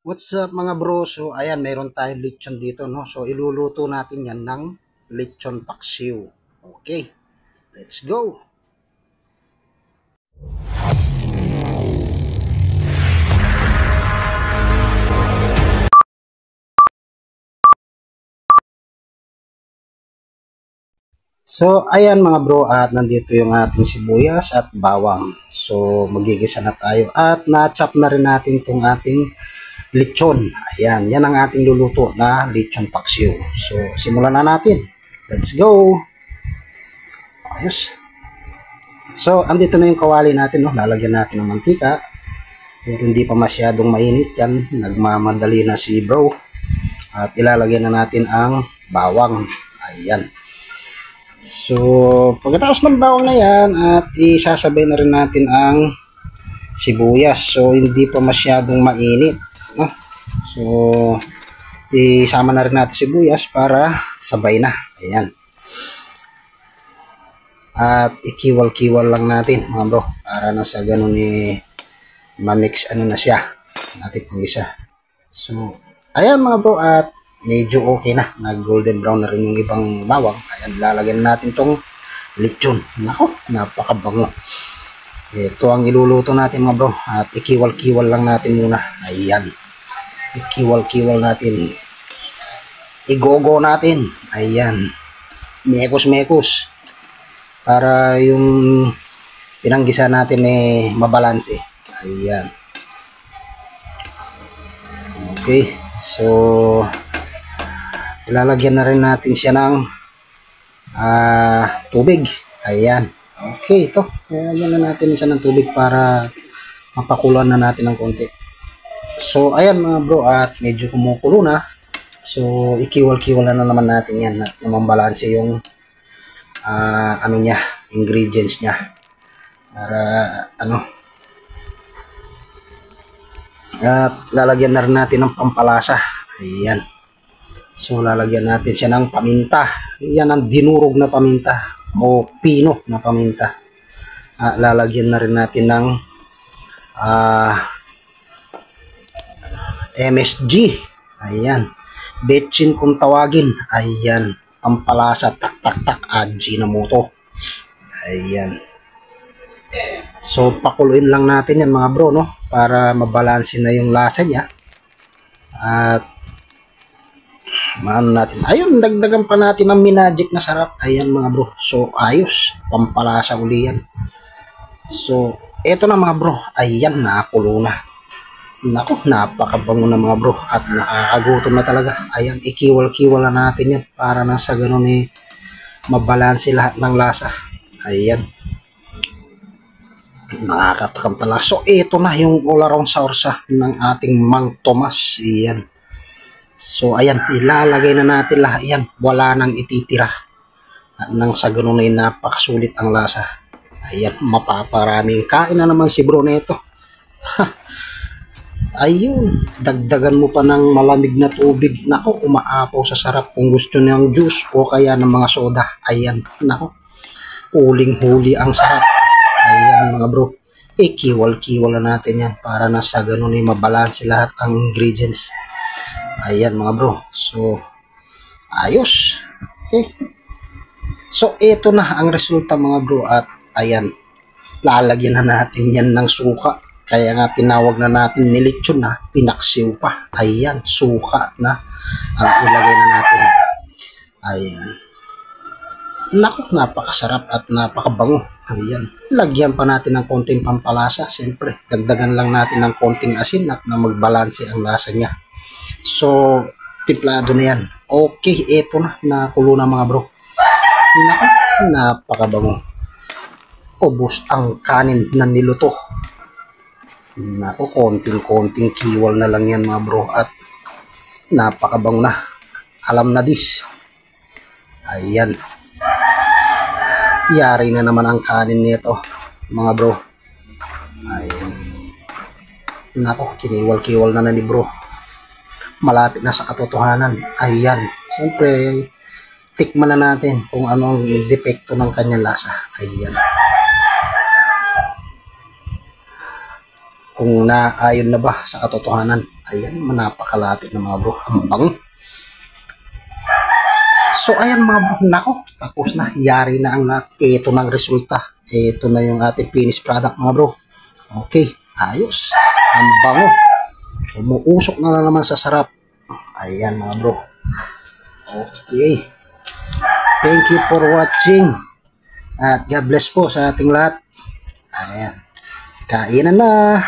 What's up mga bro? So ayan, mayroon tayong lechon dito, no? So iluluto natin yan ng lechon paksiw. Okay, let's go! So ayan mga bro, at nandito yung ating sibuyas at bawang. So magigisa na tayo at na-chop na rin natin tong ating lechon. Ayan, yan ang ating luluto na lechon paksiw. So simulan na natin. Let's go! Ayos. So andito na yung kawali natin, no? Lalagyan natin ng mantika. Pero hindi pa masyadong mainit yan. Nagmamadali na si bro. At ilalagay na natin ang bawang. Ayan. So, pagkatapos ng bawang na yan, at isasabay na rin natin ang sibuyas. So, hindi pa masyadong mainit. No? So, isama na rin natin sibuyas para sabay na. Ayan. At ikiwal-kiwal lang natin, mga bro. Para na sa ganun ma-mix ano na siya. Natin pang isa. So, ayan mga bro, at medyo okay na. Nag-golden brown na rin yung ibang bawang. Ayan, lalagyan natin tong lechon. Nako, napakabango. Ito ang iluluto natin mga bro. At ikiwal-kiwal lang natin muna. Ayan. Ikiwal-kiwal natin. Igogo natin. Ayan. Mekos-mekos. Para yung pinanggisa natin mabalanse. Ayan. Okay. So, ilalagyan na rin natin siya ng tubig. Ayan. Okay, ito. Ilalagyan na natin siya ng tubig para mapakulan na natin ng konti. So, ayan mga bro, at medyo kumukulo na. So, ikiwal-kiwal na naman natin yan at naman balanse yung ano niya, ingredients niya. Para at lalagyan na rin natin ng pampalasa. Ayan. So lalagyan natin siya ng paminta. Yan ang dinurog na paminta o pino na paminta. Lalagyan na rin natin ng MSG. Ayan. Betchin kung tawagin. Ayan. Pampalasa. Tak tak tak. Ajinomoto. Ayan. So pakuluin lang natin yan mga bro, no? Para mabalansin na yung lasa niya. At maano natin. Ayun, dagdagan pa natin ng minagic na sarap. Ayan mga bro. So ayos. Pampalasa uli yan. So eto na mga bro. Ayan, nakakulo na. Naku, napakabango na mga bro. At nakakagutom na talaga. Ayan, ikiwal-kiwal na natin yan. Para na sa ganun mabalansi lahat ng lasa. Ayan. Nakakatakam talaga. So ito na yung all around sauce ng ating Mang Tomas. Ayan. So ayan, ilalagay na natin lahat yan. Wala nang ititira. At nang sa ganun ay napakasulit ang lasa. Ayan, mapaparaming kain na naman si bro nito. Ayun, dagdagan mo pa ng malamig na tubig. Nako, umaapaw sa sarap kung gusto niyang juice o kaya ng mga soda. Ayan, nako. Huling-huli ang sarap. Ayan mga bro. Kiwal-kiwal na natin yan para na sa ganun mabalanse lahat ang ingredients. Ayan mga bro. So, ayos. Okay. So, ito na ang resulta mga bro. At ayan, lalagyan na natin yan ng suka. Kaya nga tinawag na natin nilechon na pinaksiw pa. Ayan, suka na ang ilagay na natin. Ayan. Naku, napakasarap at napakabango. Ayan. Lagyan pa natin ng konting pampalasa. Siyempre, dagdagan lang natin ng konting asin at na magbalanse ang lasa niya. So, timplado na yan. Okay, eto na. Nakulo na mga bro. Naku, napakabango. Ubos ang kanin na niluto. Naku, konting-konting kiwal na lang yan mga bro. At napakabango na. Alam na this. Ayan. Yari na naman ang kanin nito mga bro. Ayan. Nako, kiniwal-kiwal na ni bro. Malapit na sa katotohanan. Ayan. Siyempre, tikman na natin kung anong depekto ng kanyang lasa. Ayan. Kung naayon na ba sa katotohanan. Ayan, manapakalapit na mga bro. Ang bango. So ayan mga bro, nako, tapos na, yari na ang lahat. Ito na ang resulta. Ito na yung ating finished product mga bro. Okay, ayos. Ang bango. Umuusok na naman sa sarap. Ayan mga bro. Okay. Thank you for watching. At God bless po sa ating lahat. Ayan. Kainan na.